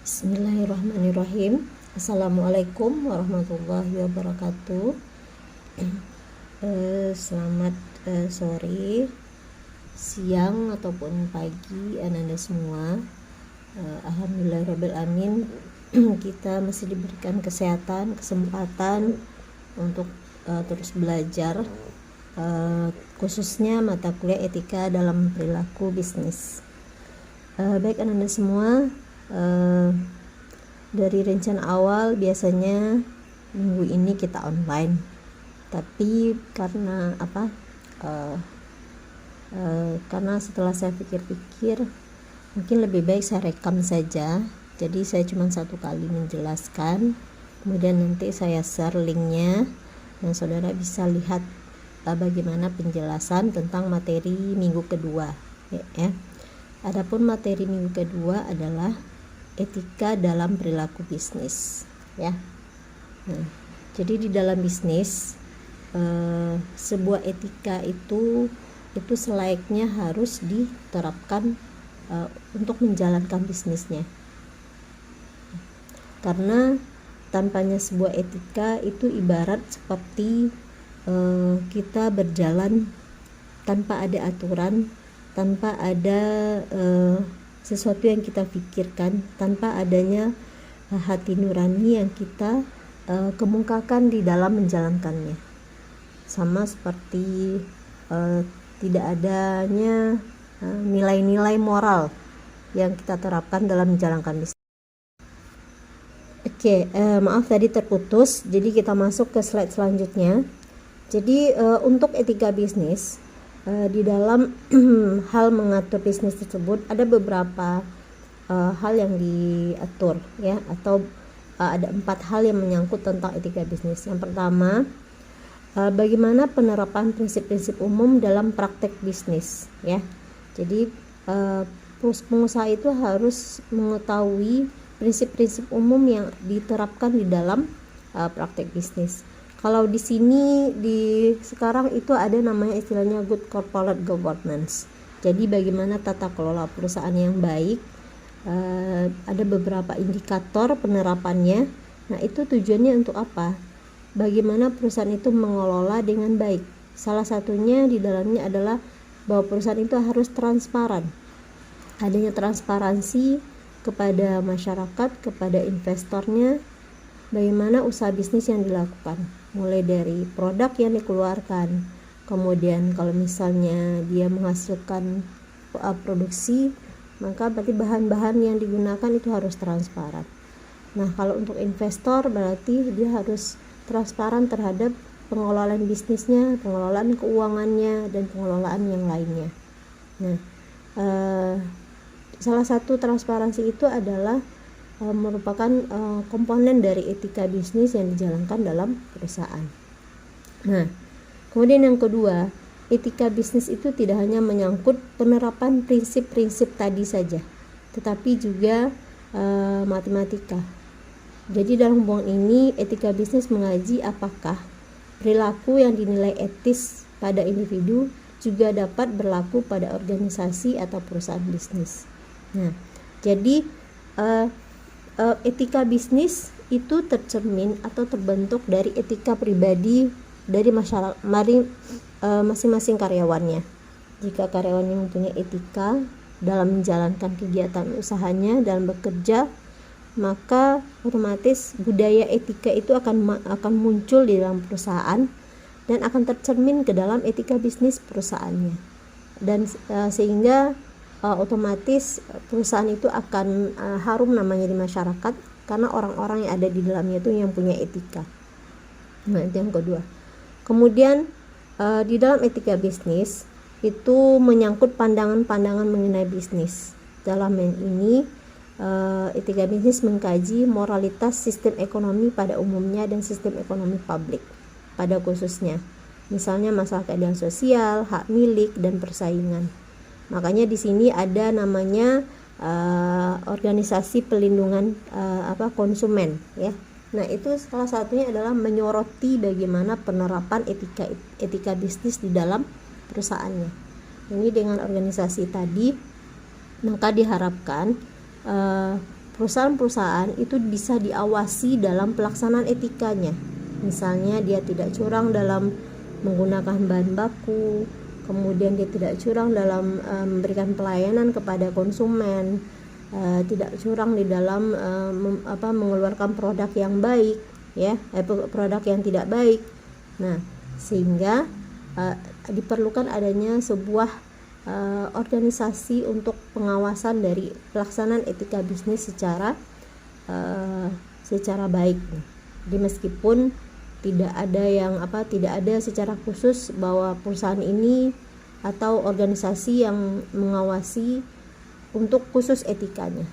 Bismillahirrahmanirrahim. Assalamualaikum warahmatullahi wabarakatuh. Selamat sore, siang ataupun pagi Anda semua. Alhamdulillahirabbil alamin. Kita masih diberikan kesempatan untuk terus belajar, khususnya mata kuliah etika dalam perilaku bisnis. Baik Anda semua, dari rencana awal biasanya minggu ini kita online, tapi karena karena setelah saya pikir-pikir mungkin lebih baik saya rekam saja, jadi saya cuma satu kali menjelaskan, kemudian nanti saya share linknya dan saudara bisa lihat bagaimana penjelasan tentang materi minggu kedua ya. Adapun materi minggu kedua adalah etika dalam perilaku bisnis ya. Nah, jadi di dalam bisnis sebuah etika itu selayaknya harus diterapkan untuk menjalankan bisnisnya, karena tanpanya sebuah etika itu ibarat seperti kita berjalan tanpa ada aturan, tanpa ada sesuatu yang kita pikirkan, tanpa adanya hati nurani yang kita kemukakan di dalam menjalankannya. Sama seperti tidak adanya nilai-nilai moral yang kita terapkan dalam menjalankan bisnis. Maaf tadi terputus, jadi kita masuk ke slide selanjutnya. Jadi untuk etika bisnis, di dalam hal mengatur bisnis tersebut ada beberapa hal yang diatur ya, atau ada 4 hal yang menyangkut tentang etika bisnis. Yang pertama, bagaimana penerapan prinsip-prinsip umum dalam praktek bisnis ya. Jadi pengusaha itu harus mengetahui prinsip-prinsip umum yang diterapkan di dalam praktek bisnis. Kalau di sini sekarang itu ada namanya istilahnya good corporate governance. Jadi bagaimana tata kelola perusahaan yang baik, ada beberapa indikator penerapannya. Nah, itu tujuannya untuk apa? Bagaimana perusahaan itu mengelola dengan baik. Salah satunya di dalamnya adalah bahwa perusahaan itu harus transparan. Adanya transparansi kepada masyarakat, kepada investornya, bagaimana usaha bisnis yang dilakukan, mulai dari produk yang dikeluarkan, kemudian kalau misalnya dia menghasilkan produksi, maka berarti bahan-bahan yang digunakan itu harus transparan. Nah, kalau untuk investor berarti dia harus transparan terhadap pengelolaan bisnisnya, pengelolaan keuangannya, dan pengelolaan yang lainnya. Nah, salah satu transparansi itu adalah merupakan komponen dari etika bisnis yang dijalankan dalam perusahaan. Nah, kemudian yang kedua, etika bisnis itu tidak hanya menyangkut penerapan prinsip-prinsip tadi saja, tetapi juga matematika. Jadi dalam hubungan ini, etika bisnis mengaji apakah perilaku yang dinilai etis pada individu juga dapat berlaku pada organisasi atau perusahaan bisnis. Nah, jadi etika bisnis itu tercermin atau terbentuk dari etika pribadi dari masyarakat, masing-masing karyawannya. Jika karyawannya mempunyai etika dalam menjalankan kegiatan usahanya, dalam bekerja, maka otomatis budaya etika itu akan muncul di dalam perusahaan dan akan tercermin ke dalam etika bisnis perusahaannya, dan sehingga otomatis perusahaan itu akan harum namanya di masyarakat karena orang-orang yang ada di dalamnya itu yang punya etika. Nah, itu yang kedua. Kemudian di dalam etika bisnis itu menyangkut pandangan-pandangan mengenai bisnis. Dalam ini etika bisnis mengkaji moralitas sistem ekonomi pada umumnya dan sistem ekonomi publik pada khususnya. Misalnya masalah keadilan sosial, hak milik, dan persaingan. Makanya di sini ada namanya organisasi pelindungan konsumen ya. Nah, itu salah satunya adalah menyoroti bagaimana penerapan etika bisnis di dalam perusahaannya. Ini dengan organisasi tadi, maka diharapkan perusahaan-perusahaan itu bisa diawasi dalam pelaksanaan etikanya. Misalnya dia tidak curang dalam menggunakan bahan baku, kemudian dia tidak curang dalam memberikan pelayanan kepada konsumen, tidak curang di dalam mengeluarkan produk yang baik, ya, produk yang tidak baik. Nah, sehingga diperlukan adanya sebuah organisasi untuk pengawasan dari pelaksanaan etika bisnis secara baik. Jadi meskipun tidak ada secara khusus bahwa perusahaan ini atau organisasi yang mengawasi untuk khusus etikanya,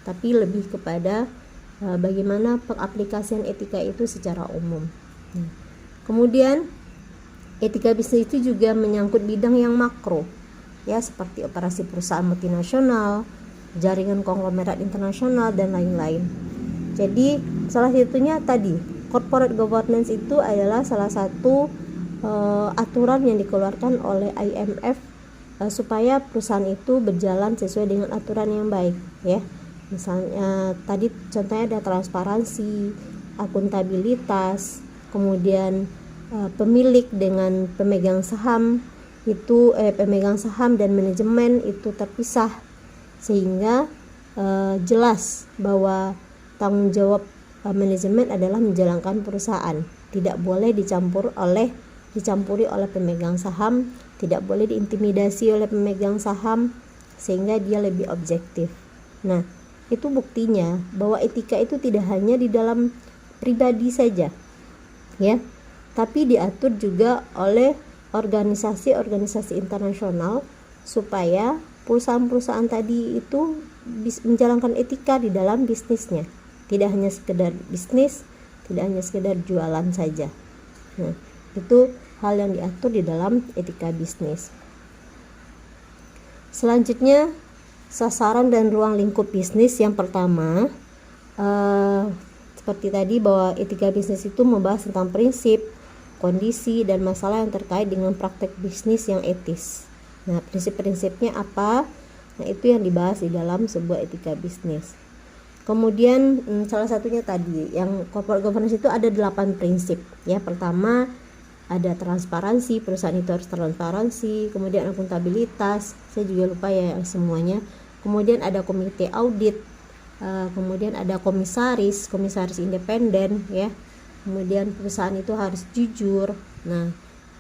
tapi lebih kepada bagaimana pengaplikasian etika itu secara umum. Kemudian etika bisnis itu juga menyangkut bidang yang makro, ya, seperti operasi perusahaan multinasional, jaringan konglomerat internasional, dan lain-lain. Jadi salah satunya tadi, corporate governance itu adalah salah satu aturan yang dikeluarkan oleh IMF supaya perusahaan itu berjalan sesuai dengan aturan yang baik, ya. Misalnya tadi contohnya ada transparansi, akuntabilitas, kemudian pemilik dengan pemegang saham itu pemegang saham dan manajemen itu terpisah, sehingga jelas bahwa tanggung jawab manajemen adalah menjalankan perusahaan, tidak boleh dicampuri oleh pemegang saham, tidak boleh diintimidasi oleh pemegang saham, sehingga dia lebih objektif. Nah, itu buktinya bahwa etika itu tidak hanya di dalam pribadi saja, ya, tapi diatur juga oleh organisasi-organisasi internasional supaya perusahaan-perusahaan tadi itu menjalankan etika di dalam bisnisnya. Tidak hanya sekedar bisnis, tidak hanya sekedar jualan saja. Nah, itu hal yang diatur di dalam etika bisnis. Selanjutnya, sasaran dan ruang lingkup bisnis. Yang pertama, seperti tadi bahwa etika bisnis itu membahas tentang prinsip, kondisi, dan masalah yang terkait dengan praktek bisnis yang etis. Nah, prinsip-prinsipnya apa? Nah, itu yang dibahas di dalam sebuah etika bisnis. Kemudian salah satunya tadi yang corporate governance itu ada 8 prinsip, ya. Pertama ada transparansi, perusahaan itu harus transparansi. Kemudian akuntabilitas, saya juga lupa ya semuanya. Kemudian ada komite audit, kemudian ada komisaris independen, ya. Kemudian perusahaan itu harus jujur. Nah,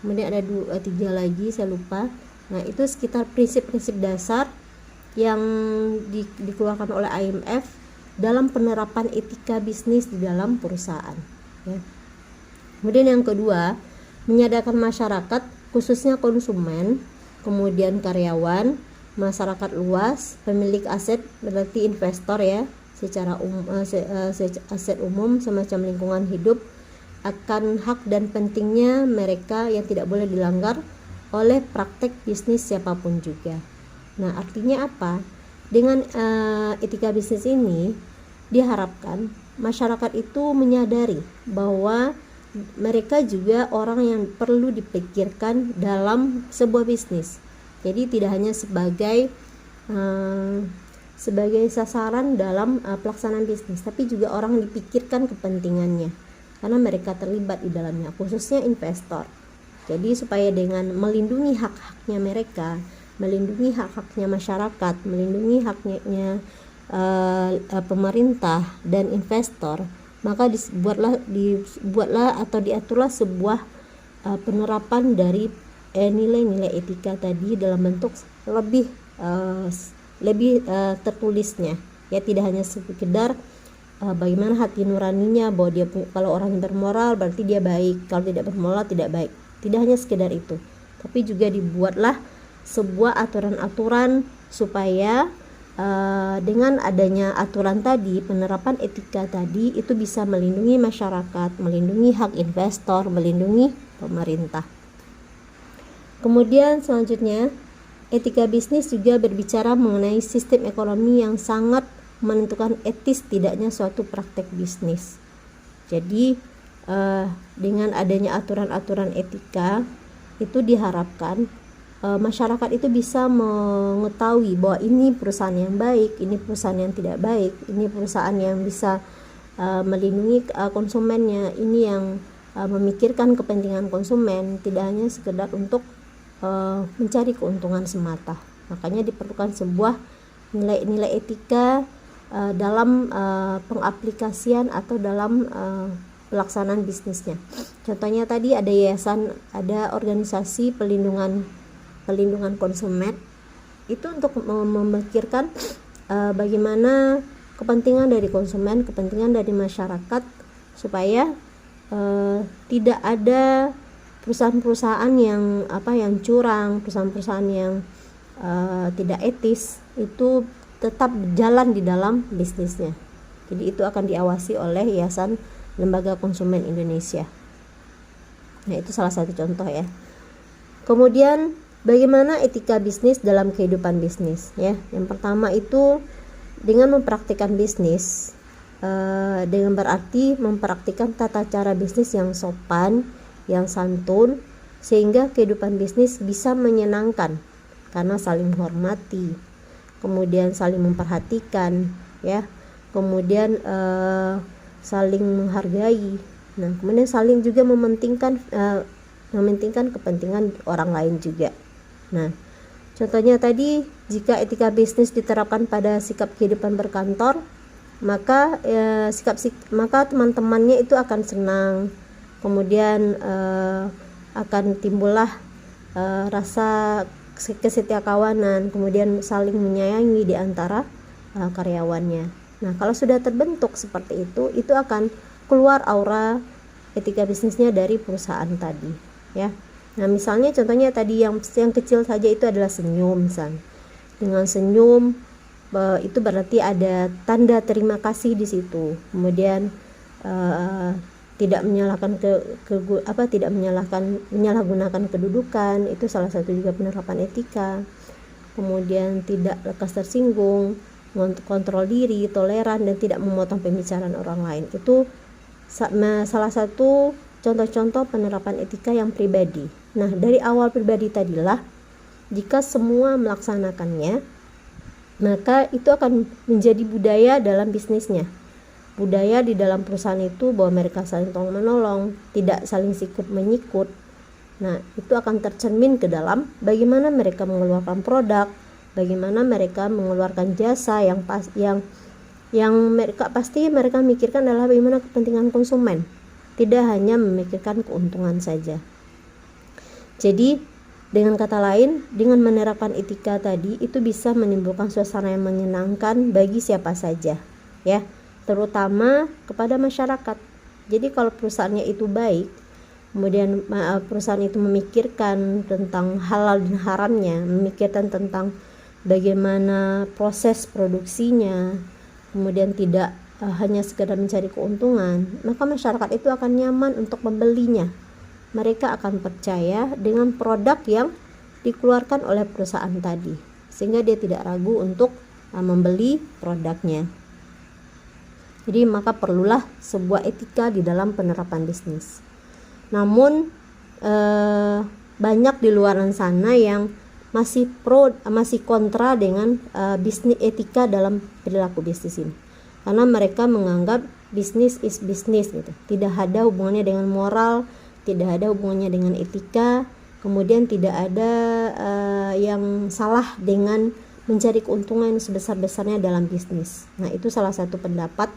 kemudian ada 3 lagi saya lupa. Nah, itu sekitar prinsip-prinsip dasar yang dikeluarkan oleh IMF dalam penerapan etika bisnis di dalam perusahaan, ya. Kemudian yang kedua, menyadarkan masyarakat, khususnya konsumen, kemudian karyawan, masyarakat luas, pemilik aset berarti investor, ya, secara aset umum semacam lingkungan hidup, akan hak dan pentingnya mereka yang tidak boleh dilanggar oleh praktek bisnis siapapun juga. Nah, artinya apa? Dengan etika bisnis ini diharapkan masyarakat itu menyadari bahwa mereka juga orang yang perlu dipikirkan dalam sebuah bisnis. Jadi tidak hanya sebagai sasaran dalam pelaksanaan bisnis, tapi juga orang yang dipikirkan kepentingannya karena mereka terlibat di dalamnya, khususnya investor. Jadi supaya dengan melindungi hak-haknya mereka, melindungi hak-haknya masyarakat, melindungi haknya pemerintah dan investor, maka dibuatlah atau diaturlah sebuah penerapan dari nilai-nilai etika tadi dalam bentuk lebih tertulisnya, ya, tidak hanya sekedar bagaimana hati nuraninya, bahwa dia kalau orang yang bermoral berarti dia baik, kalau tidak bermoral tidak baik. Tidak hanya sekedar itu, tapi juga dibuatlah sebuah aturan-aturan supaya dengan adanya aturan tadi, penerapan etika tadi itu bisa melindungi masyarakat, melindungi hak investor, melindungi pemerintah. Kemudian selanjutnya, etika bisnis juga berbicara mengenai sistem ekonomi yang sangat menentukan etis tidaknya suatu praktek bisnis. Jadi dengan adanya aturan-aturan etika itu diharapkan masyarakat itu bisa mengetahui bahwa ini perusahaan yang baik, ini perusahaan yang tidak baik, ini perusahaan yang bisa melindungi konsumennya, ini yang memikirkan kepentingan konsumen, tidak hanya sekedar untuk mencari keuntungan semata. Makanya diperlukan sebuah nilai-nilai etika dalam pengaplikasian atau dalam pelaksanaan bisnisnya. Contohnya tadi ada yayasan, ada organisasi pelindungan konsumen, itu untuk memikirkan bagaimana kepentingan dari konsumen, kepentingan dari masyarakat, supaya tidak ada perusahaan-perusahaan yang curang, perusahaan-perusahaan yang tidak etis itu tetap berjalan di dalam bisnisnya. Jadi itu akan diawasi oleh Yayasan Lembaga Konsumen Indonesia. Nah, itu salah satu contoh ya. Kemudian bagaimana etika bisnis dalam kehidupan bisnis ya. Yang pertama itu dengan mempraktikkan bisnis, dengan berarti mempraktikkan tata cara bisnis yang sopan, yang santun, sehingga kehidupan bisnis bisa menyenangkan karena saling menghormati, kemudian saling memperhatikan ya, kemudian saling menghargai, nah kemudian saling juga mementingkan kepentingan orang lain juga. Nah, contohnya tadi, jika etika bisnis diterapkan pada sikap kehidupan berkantor, maka maka teman-temannya itu akan senang, kemudian akan timbullah rasa kesetiakawanan, kemudian saling menyayangi di antara karyawannya. Nah, kalau sudah terbentuk seperti itu akan keluar aura etika bisnisnya dari perusahaan tadi ya. Nah, misalnya contohnya tadi yang kecil saja itu adalah senyum misalnya. Dengan senyum itu berarti ada tanda terima kasih di situ. Kemudian tidak menyalahgunakan kedudukan, itu salah satu juga penerapan etika. Kemudian tidak lekas tersinggung, kontrol diri, toleran, dan tidak memotong pembicaraan orang lain. Itu salah satu contoh-contoh penerapan etika yang pribadi. Nah, dari awal pribadi tadilah, jika semua melaksanakannya, maka itu akan menjadi budaya dalam bisnisnya. Budaya di dalam perusahaan itu bahwa mereka saling tolong menolong, tidak saling sikut menyikut. Nah, itu akan tercermin ke dalam bagaimana mereka mengeluarkan produk, bagaimana mereka mengeluarkan jasa yang mereka mikirkan adalah bagaimana kepentingan konsumen, tidak hanya memikirkan keuntungan saja. Jadi dengan kata lain, dengan menerapkan etika tadi itu bisa menimbulkan suasana yang menyenangkan bagi siapa saja ya, terutama kepada masyarakat. Jadi kalau perusahaannya itu baik, kemudian perusahaan itu memikirkan tentang halal dan haramnya, memikirkan tentang bagaimana proses produksinya, kemudian tidak hanya sekedar mencari keuntungan, maka masyarakat itu akan nyaman untuk membelinya. Mereka akan percaya dengan produk yang dikeluarkan oleh perusahaan tadi, sehingga dia tidak ragu untuk membeli produknya. Jadi maka perlulah sebuah etika di dalam penerapan bisnis. Namun banyak di luar sana yang masih kontra dengan bisnis etika dalam perilaku bisnis ini, karena mereka menganggap bisnis is bisnis gitu, tidak ada hubungannya dengan moral, tidak ada hubungannya dengan etika, kemudian tidak ada yang salah dengan mencari keuntungan sebesar-besarnya dalam bisnis. Nah, itu salah satu pendapat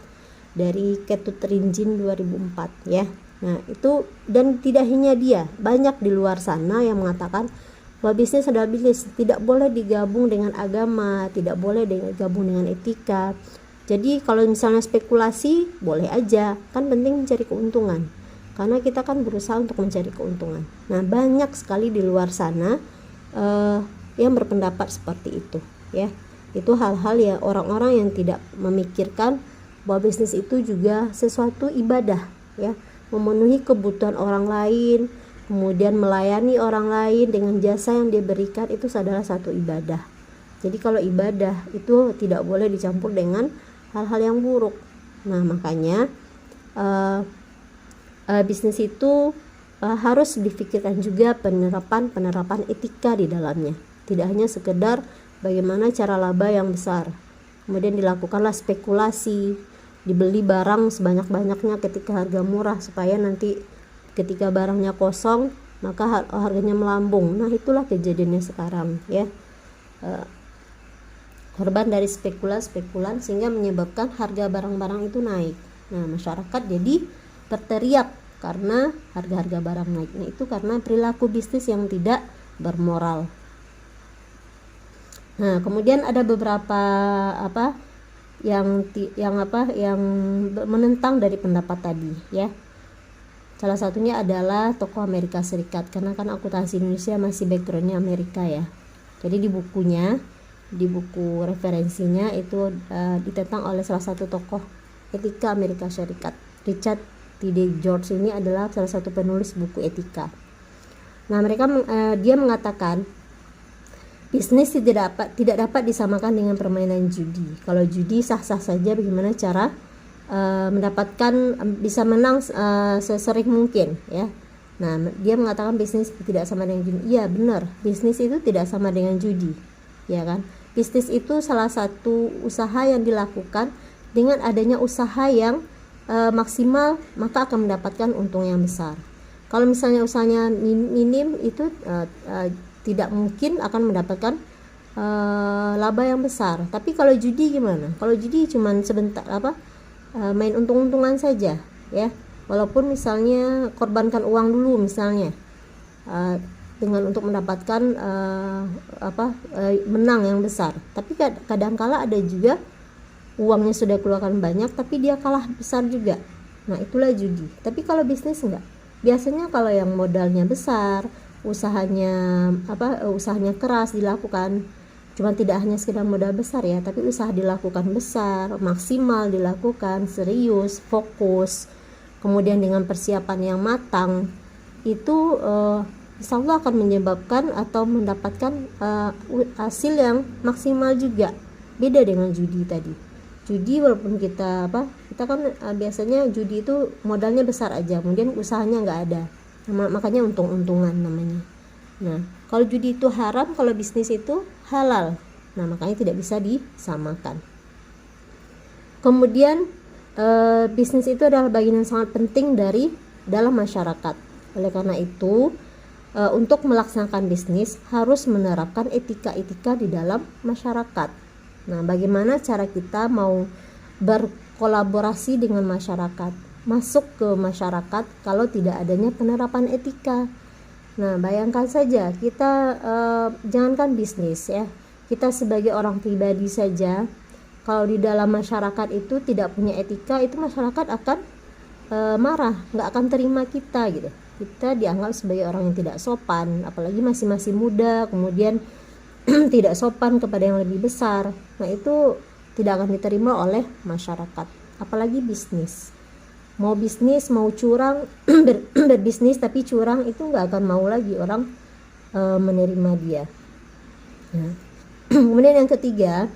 dari Ketut Rinjin 2004 ya. Nah, itu, dan tidak hanya dia, banyak di luar sana yang mengatakan bahwa bisnis adalah bisnis, tidak boleh digabung dengan agama, tidak boleh digabung dengan etika. Jadi kalau misalnya spekulasi boleh aja, kan penting mencari keuntungan, karena kita kan berusaha untuk mencari keuntungan. Nah, banyak sekali di luar sana yang berpendapat seperti itu ya. Itu hal-hal ya, orang-orang yang tidak memikirkan bahwa bisnis itu juga sesuatu ibadah ya, memenuhi kebutuhan orang lain, kemudian melayani orang lain dengan jasa yang dia berikan, itu adalah satu ibadah. Jadi kalau ibadah itu tidak boleh dicampur dengan hal-hal yang buruk. Nah, makanya bisnis itu harus difikirkan juga penerapan etika di dalamnya. Tidak hanya sekedar bagaimana cara laba yang besar. Kemudian dilakukanlah spekulasi, dibeli barang sebanyak-banyaknya ketika harga murah supaya nanti ketika barangnya kosong maka harganya melambung. Nah, itulah kejadiannya sekarang ya. Korban dari spekulan sehingga menyebabkan harga barang-barang itu naik. Nah, masyarakat jadi berteriak karena harga-harga barang naik. Nah, itu karena perilaku bisnis yang tidak bermoral. Nah, kemudian ada beberapa yang menentang dari pendapat tadi ya. Salah satunya adalah tokoh Amerika Serikat, karena kan akuntansi Indonesia masih backgroundnya Amerika ya. Jadi di buku referensinya itu ditentang oleh salah satu tokoh etika Amerika Serikat. Richard T.D. George ini adalah salah satu penulis buku etika. Nah, dia mengatakan bisnis tidak dapat disamakan dengan permainan judi. Kalau judi sah-sah saja, bagaimana cara mendapatkan bisa menang sesering mungkin ya. Nah, dia mengatakan bisnis tidak sama dengan judi. Iya, benar. Bisnis itu tidak sama dengan judi. Ya kan? Bisnis itu salah satu usaha yang dilakukan dengan adanya usaha yang maksimal, maka akan mendapatkan untung yang besar. Kalau misalnya usahanya minim, itu tidak mungkin akan mendapatkan laba yang besar. Tapi kalau judi gimana? Kalau judi cuma sebentar main untung-untungan saja ya. Walaupun misalnya korbankan uang dulu misalnya dengan untuk mendapatkan menang yang besar. Tapi kadangkala ada juga uangnya sudah keluarkan banyak tapi dia kalah besar juga. Nah, itulah judi. Tapi kalau bisnis enggak. Biasanya kalau yang modalnya besar, usahanya keras dilakukan, cuma tidak hanya sekedar modal besar ya, tapi usaha dilakukan besar, maksimal dilakukan, serius, fokus, kemudian dengan persiapan yang matang, itu insya Allah akan menyebabkan atau mendapatkan hasil yang maksimal juga. Beda dengan judi tadi. Judi walaupun kita kan biasanya judi itu modalnya besar aja, kemudian usahanya nggak ada. Makanya untung-untungan namanya. Nah, kalau judi itu haram, kalau bisnis itu halal. Nah, makanya tidak bisa disamakan. Kemudian bisnis itu adalah bagian yang sangat penting dalam masyarakat. Oleh karena itu, untuk melaksanakan bisnis harus menerapkan etika-etika di dalam masyarakat. Nah, bagaimana cara kita mau berkolaborasi dengan masyarakat, masuk ke masyarakat kalau tidak adanya penerapan etika? Nah, bayangkan saja kita jangankan bisnis ya, kita sebagai orang pribadi saja, kalau di dalam masyarakat itu tidak punya etika, itu masyarakat akan marah, nggak akan terima kita gitu. Kita dianggap sebagai orang yang tidak sopan, apalagi masih muda, kemudian tidak sopan kepada yang lebih besar. Nah, itu tidak akan diterima oleh masyarakat, apalagi bisnis. Mau bisnis, mau curang, berbisnis tapi curang, itu nggak akan mau lagi orang menerima dia. Nah, kemudian yang ketiga,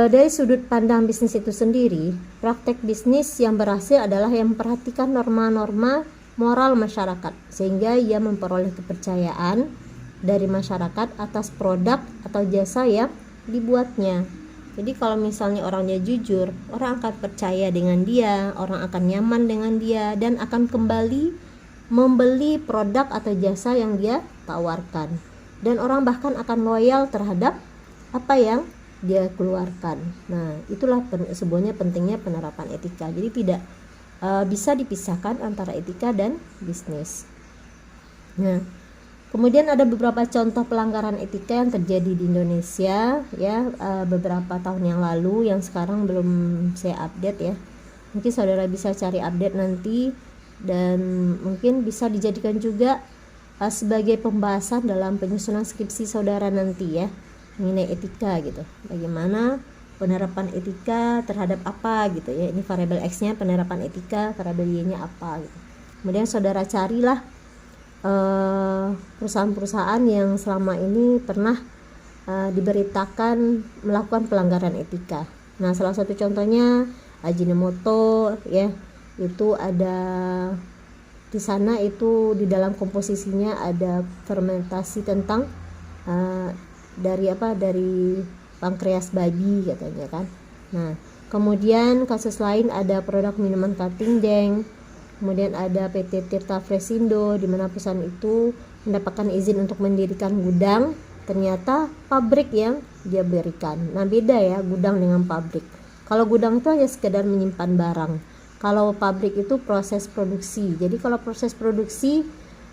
dari sudut pandang bisnis itu sendiri, praktek bisnis yang berhasil adalah yang memperhatikan norma-norma moral masyarakat, sehingga ia memperoleh kepercayaan dari masyarakat atas produk atau jasa yang dibuatnya. Jadi kalau misalnya orangnya jujur, orang akan percaya dengan dia, orang akan nyaman dengan dia, dan akan kembali membeli produk atau jasa yang dia tawarkan. Dan orang bahkan akan loyal terhadap apa yang dia keluarkan. Nah, itulah sebenarnya pentingnya penerapan etika. Jadi tidak bisa dipisahkan antara etika dan bisnis. Nah, kemudian ada beberapa contoh pelanggaran etika yang terjadi di Indonesia ya, beberapa tahun yang lalu yang sekarang belum saya update ya. Mungkin saudara bisa cari update nanti, dan mungkin bisa dijadikan juga sebagai pembahasan dalam penyusunan skripsi saudara nanti ya, mengenai etika gitu. Bagaimana penerapan etika terhadap apa gitu ya. Ini variabel X-nya penerapan etika, variabel Y-nya apa gitu. Kemudian saudara carilah perusahaan-perusahaan yang selama ini pernah diberitakan melakukan pelanggaran etika. Nah, salah satu contohnya Ajinomoto ya, itu ada Di sana itu di dalam komposisinya ada fermentasi tentang dari pankreas babi katanya kan. Nah, kemudian kasus lain ada produk minuman Kartingdeng, kemudian ada PT Tirta Fresindo, di mana perusahaan itu mendapatkan izin untuk mendirikan gudang, ternyata pabrik yang dia berikan. Nah, beda ya gudang dengan pabrik. Kalau gudang itu hanya sekedar menyimpan barang, kalau pabrik itu proses produksi. Jadi kalau proses produksi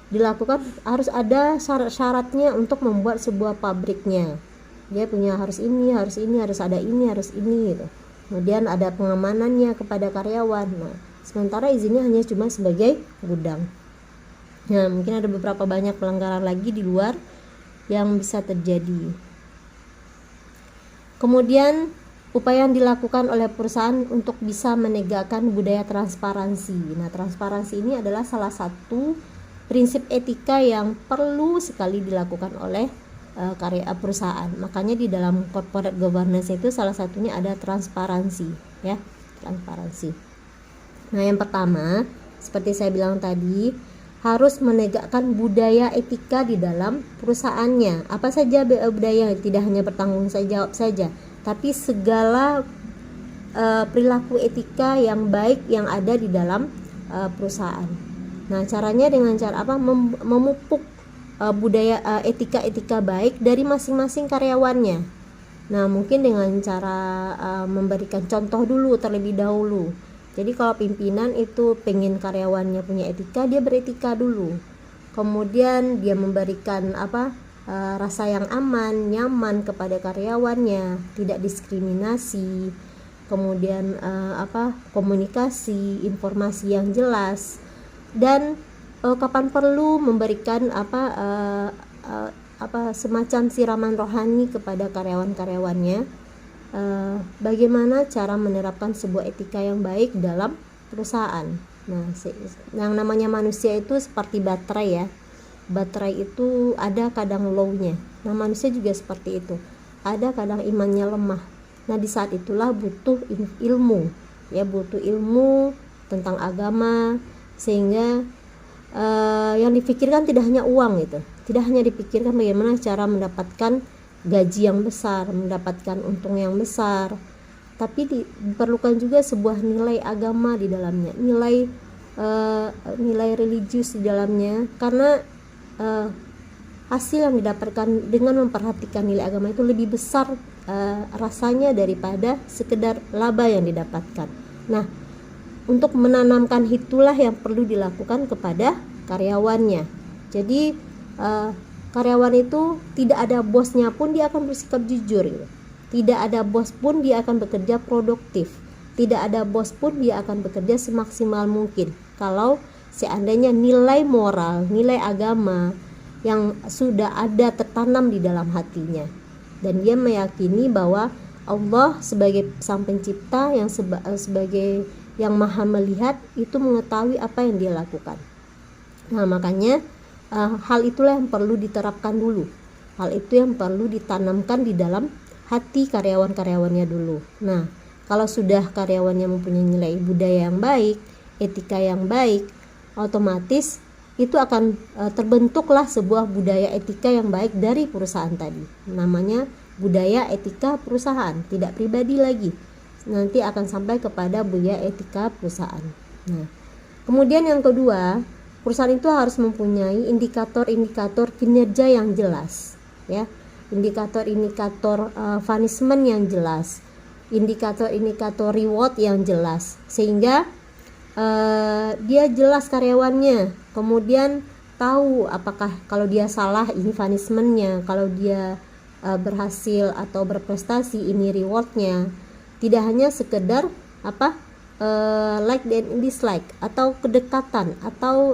dilakukan harus ada syarat-syaratnya untuk membuat sebuah pabriknya. Dia punya harus ini, harus ada ini, harus ini gitu. Kemudian ada pengamanannya kepada karyawan. Nah, sementara izinnya hanya cuma sebagai gudang. Nah, mungkin ada beberapa banyak pelanggaran lagi di luar yang bisa terjadi. Kemudian upaya yang dilakukan oleh perusahaan untuk bisa menegakkan budaya transparansi. Nah, transparansi ini adalah salah satu prinsip etika yang perlu sekali dilakukan oleh perusahaan. Makanya di dalam corporate governance itu salah satunya ada transparansi, ya, transparansi. Nah, yang pertama, seperti saya bilang tadi, harus menegakkan budaya etika di dalam perusahaannya. Apa saja budaya, tidak hanya bertanggung jawab saja, tapi segala perilaku etika yang baik yang ada di dalam perusahaan. Nah, caranya dengan cara apa? Memupuk budaya etika baik dari masing-masing karyawannya. Nah, mungkin dengan cara memberikan contoh dulu terlebih dahulu. Jadi kalau pimpinan itu pengen karyawannya punya etika, dia beretika dulu. Kemudian dia memberikan rasa yang aman, nyaman kepada karyawannya, tidak diskriminasi. Kemudian komunikasi, informasi yang jelas, dan kapan perlu memberikan semacam siraman rohani kepada karyawan-karyawannya, bagaimana cara menerapkan sebuah etika yang baik dalam perusahaan. Nah, yang namanya manusia itu seperti baterai ya. Baterai itu ada kadang low-nya. Nah, manusia juga seperti itu. Ada kadang imannya lemah. Nah, di saat itulah butuh ilmu, ya, butuh ilmu tentang agama, sehingga yang dipikirkan tidak hanya uang gitu, tidak hanya dipikirkan bagaimana cara mendapatkan gaji yang besar, mendapatkan untung yang besar, tapi diperlukan juga sebuah nilai agama di dalamnya, nilai religius di dalamnya, karena hasil yang didapatkan dengan memperhatikan nilai agama itu lebih besar rasanya daripada sekedar laba yang didapatkan. Nah, untuk menanamkan itulah yang perlu dilakukan kepada karyawannya. Jadi karyawan itu tidak ada bosnya pun dia akan bersikap jujur gitu. Tidak ada bos pun dia akan bekerja produktif. Tidak ada bos pun dia akan bekerja semaksimal mungkin kalau seandainya nilai moral, nilai agama yang sudah ada tertanam di dalam hatinya, dan dia meyakini bahwa Allah sebagai sang pencipta yang sebagai yang maha melihat itu mengetahui apa yang dia lakukan. Nah, makanya hal itulah yang perlu diterapkan dulu. Hal itu yang perlu ditanamkan di dalam hati karyawan-karyawannya dulu. Nah, kalau sudah karyawannya mempunyai nilai budaya yang baik, etika yang baik, otomatis itu akan terbentuklah sebuah budaya etika yang baik dari perusahaan tadi. Namanya budaya etika perusahaan, tidak pribadi lagi. Nanti akan sampai kepada budaya etika perusahaan. Nah, kemudian yang kedua, perusahaan itu harus mempunyai indikator-indikator kinerja yang jelas, ya, indikator-indikator punishment yang jelas, indikator-indikator reward yang jelas, sehingga dia jelas karyawannya, kemudian tahu apakah kalau dia salah ini punishmentnya, kalau dia berhasil atau berprestasi ini rewardnya. Tidak hanya sekedar like dan dislike atau kedekatan atau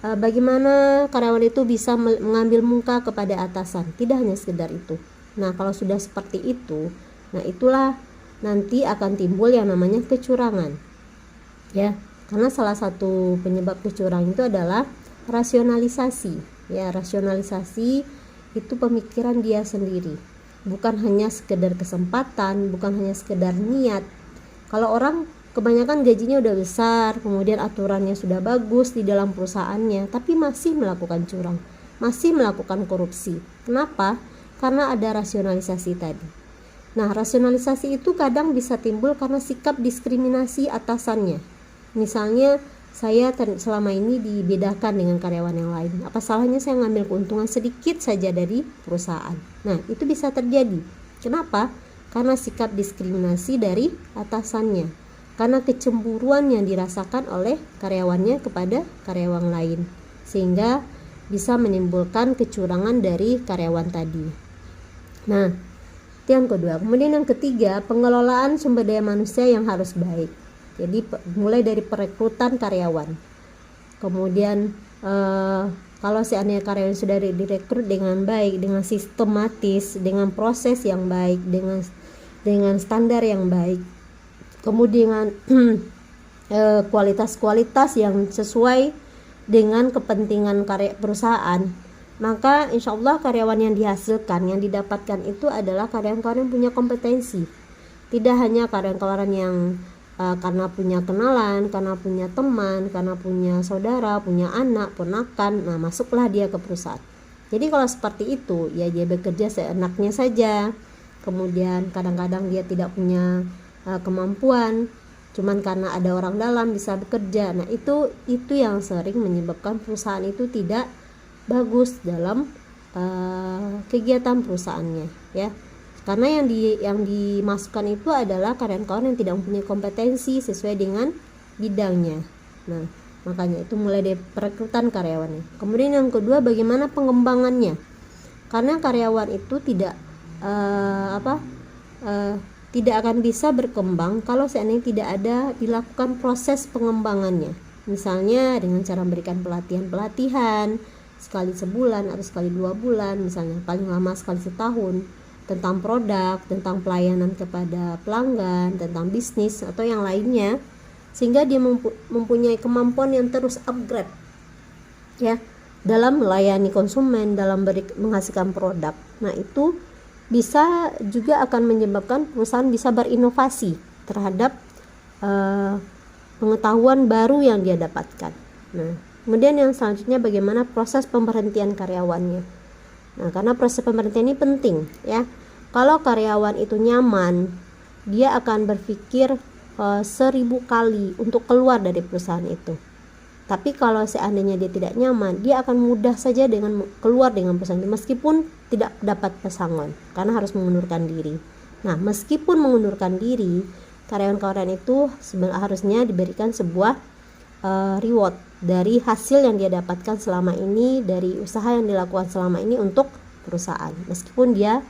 bagaimana karyawan itu bisa mengambil muka kepada atasan. Tidak hanya sekedar itu. Nah, kalau sudah seperti itu, nah itulah nanti akan timbul yang namanya kecurangan, ya, karena salah satu penyebab kecurangan itu adalah rasionalisasi, ya. Rasionalisasi itu pemikiran dia sendiri, bukan hanya sekedar kesempatan, bukan hanya sekedar niat. Kalau orang kebanyakan gajinya udah besar, kemudian aturannya sudah bagus di dalam perusahaannya, tapi masih melakukan curang, masih melakukan korupsi. Kenapa? Karena ada rasionalisasi tadi. Nah, rasionalisasi itu kadang bisa timbul karena sikap diskriminasi atasannya. Misalnya, saya selama ini dibedakan dengan karyawan yang lain. Apa salahnya saya ngambil keuntungan sedikit saja dari perusahaan? Nah, itu bisa terjadi. Kenapa? Karena sikap diskriminasi dari atasannya. Karena kecemburuan yang dirasakan oleh karyawannya kepada karyawan lain, sehingga bisa menimbulkan kecurangan dari karyawan tadi. Nah, itu yang kedua. Kemudian yang ketiga, pengelolaan sumber daya manusia yang harus baik. Jadi mulai dari perekrutan karyawan, kemudian kalau seandainya karyawan sudah direkrut dengan baik, dengan sistematis, dengan proses yang baik, dengan standar yang baik, kemudian kualitas-kualitas yang sesuai dengan kepentingan perusahaan, maka insya Allah karyawan yang dihasilkan, yang didapatkan itu adalah karyawan-karyawan yang punya kompetensi. Tidak hanya karyawan-karyawan yang karena punya kenalan, karena punya teman, karena punya saudara, punya anak, ponakan, nah masuklah dia ke perusahaan. Jadi kalau seperti itu, ya dia bekerja seenaknya saja, kemudian kadang-kadang dia tidak punya kemampuan, cuman karena ada orang dalam bisa bekerja. Nah itu yang sering menyebabkan perusahaan itu tidak bagus dalam kegiatan perusahaannya, ya. Karena yang dimasukkan itu adalah karyawan-karyawan yang tidak mempunyai kompetensi sesuai dengan bidangnya. Nah, makanya itu mulai dari perekrutan karyawannya. Kemudian yang kedua, bagaimana pengembangannya? Karena karyawan itu tidak akan bisa berkembang kalau seandainya tidak ada dilakukan proses pengembangannya. Misalnya dengan cara memberikan pelatihan sekali sebulan atau sekali 2 bulan, misalnya paling lama sekali setahun, tentang produk, tentang pelayanan kepada pelanggan, tentang bisnis atau yang lainnya, sehingga dia mempunyai kemampuan yang terus upgrade, ya, dalam melayani konsumen, dalam menghasilkan produk. Nah itu bisa juga akan menyebabkan perusahaan bisa berinovasi terhadap pengetahuan baru yang dia dapatkan. Nah, kemudian yang selanjutnya, bagaimana proses pemberhentian karyawannya. Nah, karena proses pemberhentian ini penting, ya. Kalau karyawan itu nyaman, dia akan berpikir 1000 kali untuk keluar dari perusahaan itu. Tapi kalau seandainya dia tidak nyaman, dia akan mudah saja dengan keluar dengan perusahaan itu, meskipun tidak dapat pesangon, karena harus mengundurkan diri. Nah, meskipun mengundurkan diri, karyawan-karyawan itu harusnya diberikan sebuah reward dari hasil yang dia dapatkan selama ini, dari usaha yang dilakukan selama ini untuk perusahaan, meskipun dia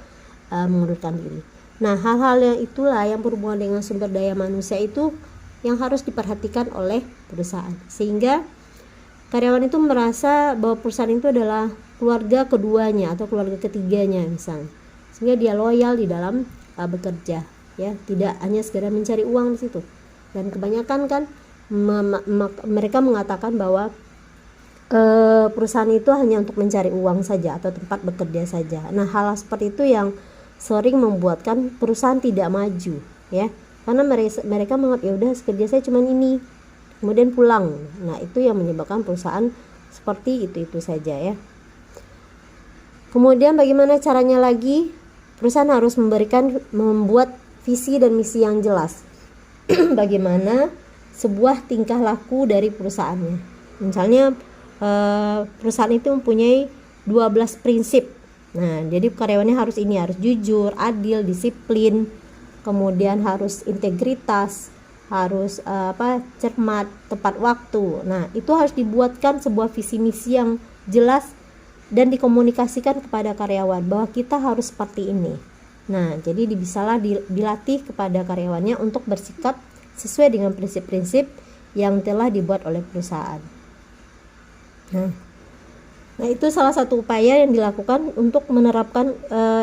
mengundurkan diri. Nah, hal-hal yang itulah yang berhubungan dengan sumber daya manusia itu yang harus diperhatikan oleh perusahaan, sehingga karyawan itu merasa bahwa perusahaan itu adalah keluarga keduanya atau keluarga ketiganya misalnya, sehingga dia loyal di dalam bekerja, ya, tidak hanya sekedar mencari uang di situ. Dan kebanyakan kan mereka mengatakan bahwa perusahaan itu hanya untuk mencari uang saja atau tempat bekerja saja. Nah, hal seperti itu yang sering membuatkan perusahaan tidak maju, ya, karena mereka menganggap ya udah kerja saya cuma ini, kemudian pulang. Nah, itu yang menyebabkan perusahaan seperti itu saja, ya. Kemudian bagaimana caranya lagi? Perusahaan harus membuat visi dan misi yang jelas. Bagaimana sebuah tingkah laku dari perusahaannya. Misalnya perusahaan itu mempunyai 12 prinsip. Nah, jadi karyawannya harus jujur, adil, disiplin, kemudian harus integritas, harus cermat, tepat waktu. Nah, itu harus dibuatkan sebuah visi misi yang jelas dan dikomunikasikan kepada karyawan bahwa kita harus seperti ini. Nah, jadi bisalah dilatih kepada karyawannya untuk bersikap sesuai dengan prinsip-prinsip yang telah dibuat oleh perusahaan. Nah, itu salah satu upaya yang dilakukan untuk menerapkan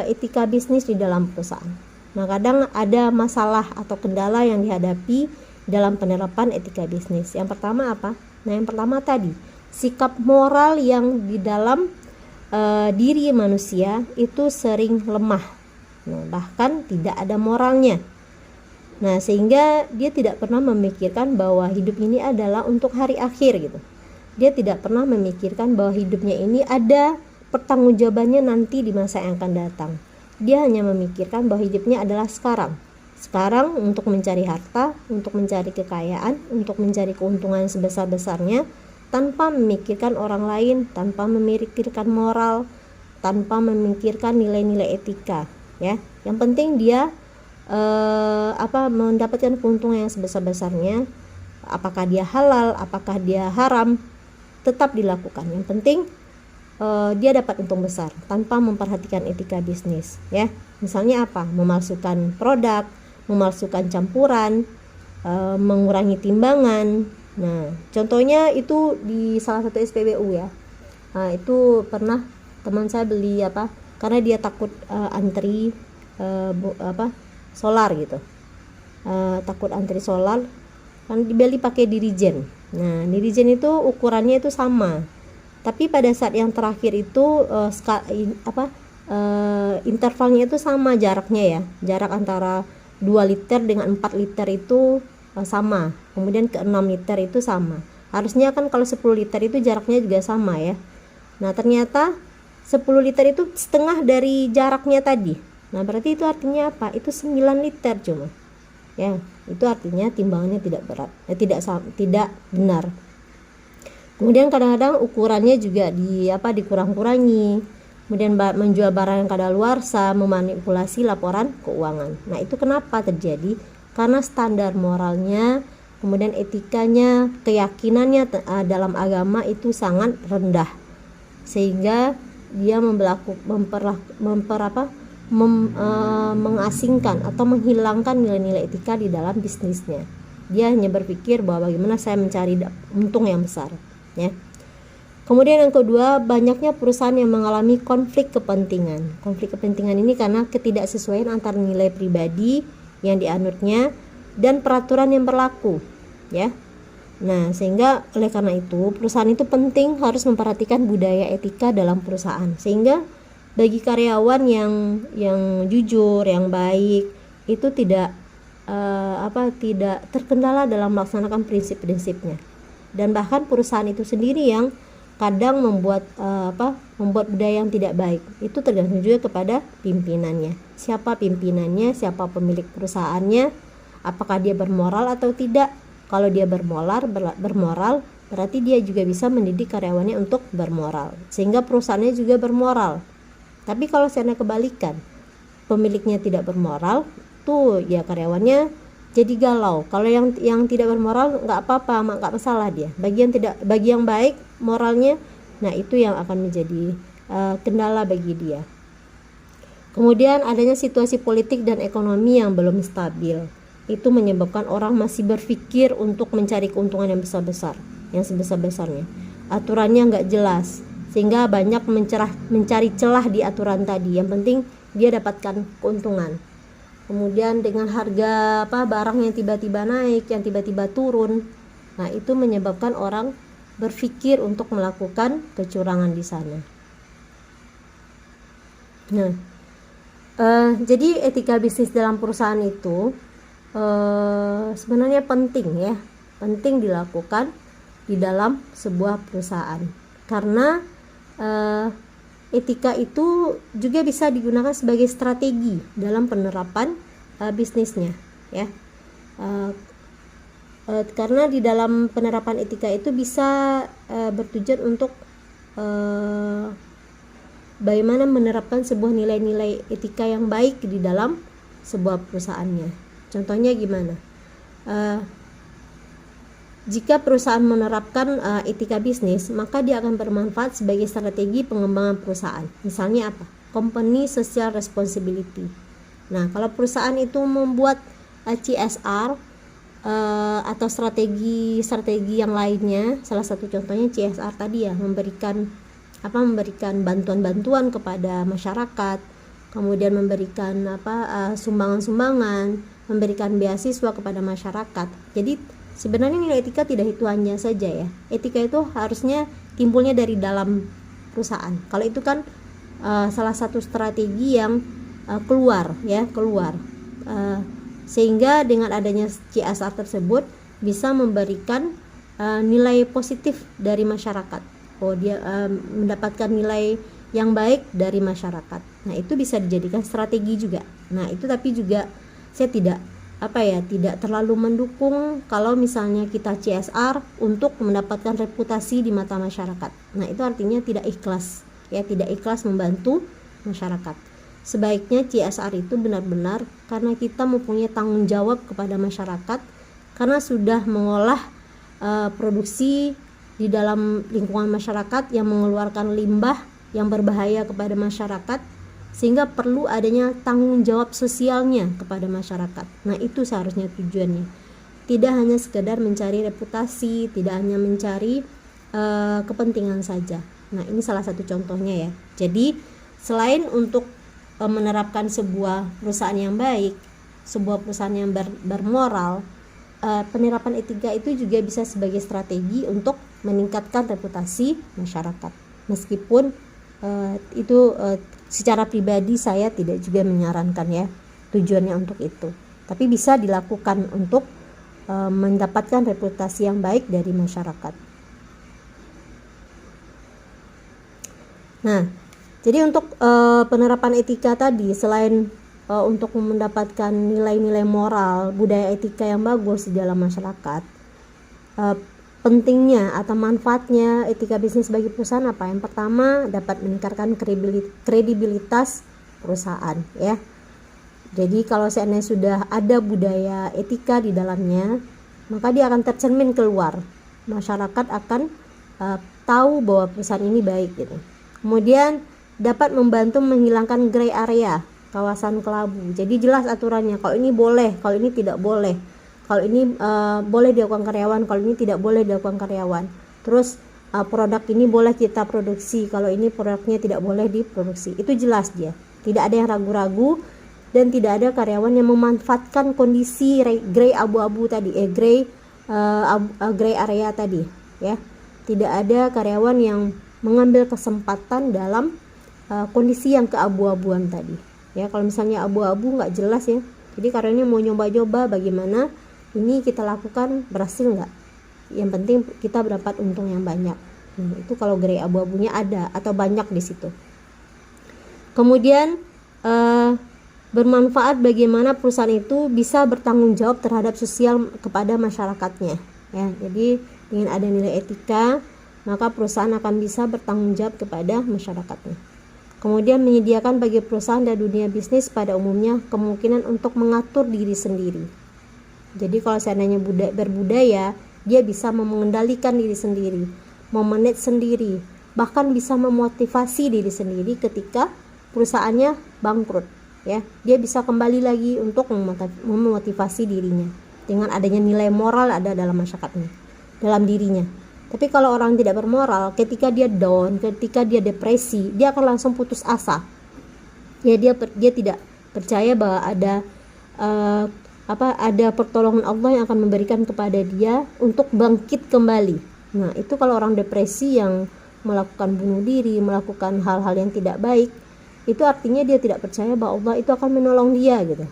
etika bisnis di dalam perusahaan. Nah, kadang ada masalah atau kendala yang dihadapi dalam penerapan etika bisnis. Yang pertama apa? Nah, yang pertama tadi, sikap moral yang di dalam diri manusia itu sering lemah. Nah, bahkan tidak ada moralnya. Nah, sehingga dia tidak pernah memikirkan bahwa hidup ini adalah untuk hari akhir gitu. Dia tidak pernah memikirkan bahwa hidupnya ini ada pertanggungjawabannya nanti di masa yang akan datang. Dia hanya memikirkan bahwa hidupnya adalah sekarang. Sekarang untuk mencari harta, untuk mencari kekayaan, untuk mencari keuntungan sebesar-besarnya, tanpa memikirkan orang lain, tanpa memikirkan moral, tanpa memikirkan nilai-nilai etika, ya. Yang penting dia mendapatkan keuntungan yang sebesar-besarnya. Apakah dia halal, apakah dia haram, tetap dilakukan. Yang penting dia dapat untung besar tanpa memperhatikan etika bisnis, ya. Misalnya apa? Memalsukan produk, memalsukan campuran, mengurangi timbangan. Nah, contohnya itu di salah satu SPBU, ya. Nah, itu pernah teman saya beli karena dia takut antri solar gitu. Takut antri solar kan dibeli pakai dirijen. Nah, dirijen itu ukurannya itu sama. Tapi pada saat yang terakhir itu intervalnya itu sama jaraknya, ya. Jarak antara 2 liter dengan 4 liter itu sama. Kemudian ke 6 liter itu sama. Harusnya kan kalau 10 liter itu jaraknya juga sama, ya. Nah, ternyata 10 liter itu setengah dari jaraknya tadi. Nah, berarti itu artinya apa? Itu 9 liter cuma. Ya, itu artinya timbangannya tidak berat. Tidak benar. Kemudian kadang-kadang ukurannya juga dikurang-kurangi. Kemudian menjual barang yang kadaluarsa, memanipulasi laporan keuangan. Nah, itu kenapa terjadi? Karena standar moralnya, kemudian etikanya, keyakinannya dalam agama itu sangat rendah. Sehingga dia mengasingkan atau menghilangkan nilai-nilai etika di dalam bisnisnya. Dia hanya berpikir bahwa bagaimana saya mencari untung yang besar, ya. Kemudian yang kedua, banyaknya perusahaan yang mengalami konflik kepentingan. Konflik kepentingan ini karena ketidaksesuaian antara nilai pribadi yang dianutnya dan peraturan yang berlaku, ya. Nah, sehingga oleh karena itu perusahaan itu penting harus memperhatikan budaya etika dalam perusahaan, sehingga bagi karyawan yang jujur, yang baik, itu tidak terkendala dalam melaksanakan prinsip-prinsipnya. Dan bahkan perusahaan itu sendiri yang kadang membuat budaya yang tidak baik. Itu tergantung juga kepada pimpinannya. Siapa pimpinannya, siapa pemilik perusahaannya, apakah dia bermoral atau tidak. Kalau dia bermoral, berarti dia juga bisa mendidik karyawannya untuk bermoral, sehingga perusahaannya juga bermoral. Tapi kalau seandainya kebalikan, pemiliknya tidak bermoral, tuh ya karyawannya jadi galau. Kalau yang tidak bermoral nggak apa-apa, nggak masalah dia. Bagi yang baik moralnya, nah itu yang akan menjadi kendala bagi dia. Kemudian adanya situasi politik dan ekonomi yang belum stabil. Itu menyebabkan orang masih berpikir untuk mencari keuntungan yang besar-besar, yang sebesar-besarnya. Aturannya nggak jelas, sehingga banyak mencari celah di aturan tadi. Yang penting dia dapatkan keuntungan. Kemudian dengan harga barang yang tiba-tiba naik, yang tiba-tiba turun, nah itu menyebabkan orang berpikir untuk melakukan kecurangan di sana. Nah, jadi etika bisnis dalam perusahaan itu sebenarnya penting, ya, penting dilakukan di dalam sebuah perusahaan, karena etika itu juga bisa digunakan sebagai strategi dalam penerapan bisnisnya, ya. Karena di dalam penerapan etika itu bisa bertujuan untuk bagaimana menerapkan sebuah nilai-nilai etika yang baik di dalam sebuah perusahaannya. Contohnya gimana? Jika perusahaan menerapkan etika bisnis, maka dia akan bermanfaat sebagai strategi pengembangan perusahaan. Misalnya apa? Company Social Responsibility. Nah, kalau perusahaan itu membuat CSR atau strategi yang lainnya, salah satu contohnya CSR tadi, ya, memberikan bantuan-bantuan kepada masyarakat, kemudian memberikan sumbangan-sumbangan, memberikan beasiswa kepada masyarakat. Jadi sebenarnya nilai etika tidak itu hanya saja, ya. Etika itu harusnya timbulnya dari dalam perusahaan. Kalau itu kan salah satu strategi yang keluar. sehingga dengan adanya CSR tersebut bisa memberikan nilai positif dari masyarakat. Dia mendapatkan nilai yang baik dari masyarakat. Nah, itu bisa dijadikan strategi juga. Nah, itu tapi juga saya tidak terlalu mendukung kalau misalnya kita CSR untuk mendapatkan reputasi di mata masyarakat. Nah, itu artinya tidak ikhlas, tidak ikhlas membantu masyarakat. Sebaiknya CSR itu benar-benar karena kita mempunyai tanggung jawab kepada masyarakat, karena sudah mengolah produksi di dalam lingkungan masyarakat yang mengeluarkan limbah yang berbahaya kepada masyarakat, sehingga perlu adanya tanggung jawab sosialnya kepada masyarakat. Nah, itu seharusnya tujuannya. Tidak hanya sekedar mencari reputasi, tidak hanya mencari kepentingan saja. Nah, ini salah satu contohnya ya. Jadi, selain untuk menerapkan sebuah perusahaan yang baik, sebuah perusahaan yang bermoral, penerapan etika itu juga bisa sebagai strategi untuk meningkatkan reputasi masyarakat. Meskipun itu secara pribadi saya tidak juga menyarankan ya tujuannya untuk itu, tapi bisa dilakukan untuk mendapatkan reputasi yang baik dari masyarakat. Nah, jadi untuk penerapan etika tadi, selain untuk mendapatkan nilai-nilai moral, budaya etika yang bagus di dalam masyarakat, pentingnya atau manfaatnya etika bisnis bagi perusahaan apa? Yang pertama, dapat meningkatkan kredibilitas perusahaan ya. Jadi kalau seandainya sudah ada budaya etika di dalamnya, maka dia akan tercermin keluar. Masyarakat akan tahu bahwa perusahaan ini baik gitu. Kemudian dapat membantu menghilangkan gray area, kawasan kelabu. Jadi jelas aturannya, kalau ini boleh, kalau ini tidak boleh. Kalau ini boleh dilakukan karyawan, kalau ini tidak boleh dilakukan karyawan. Terus produk ini boleh kita produksi, kalau ini produknya tidak boleh diproduksi. Itu jelas dia. Tidak ada yang ragu-ragu dan tidak ada karyawan yang memanfaatkan kondisi gray abu-abu tadi, gray area tadi, ya. Tidak ada karyawan yang mengambil kesempatan dalam kondisi yang keabu-abuan tadi. Ya, kalau misalnya abu-abu nggak jelas ya. Jadi karyawannya mau nyoba-nyoba bagaimana ini kita lakukan, berhasil nggak? Yang penting kita mendapat untung yang banyak. Itu kalau gray abu-abunya ada atau banyak di situ. Kemudian bermanfaat bagaimana perusahaan itu bisa bertanggung jawab terhadap sosial kepada masyarakatnya. Ya, jadi dengan ada nilai etika, maka perusahaan akan bisa bertanggung jawab kepada masyarakatnya. Kemudian menyediakan bagi perusahaan dan dunia bisnis pada umumnya kemungkinan untuk mengatur diri sendiri. Jadi kalau seandainya berbudaya, dia bisa mengendalikan diri sendiri, memanage sendiri, bahkan bisa memotivasi diri sendiri ketika perusahaannya bangkrut. Ya, dia bisa kembali lagi untuk memotivasi dirinya dengan adanya nilai moral ada dalam masyarakatnya, dalam dirinya. Tapi kalau orang tidak bermoral, ketika dia down, ketika dia depresi, dia akan langsung putus asa. Ya, dia tidak percaya bahwa ada pertolongan Allah yang akan memberikan kepada dia untuk bangkit kembali. Nah, itu kalau orang depresi yang melakukan bunuh diri, melakukan hal-hal yang tidak baik, itu artinya dia tidak percaya bahwa Allah itu akan menolong dia gitu.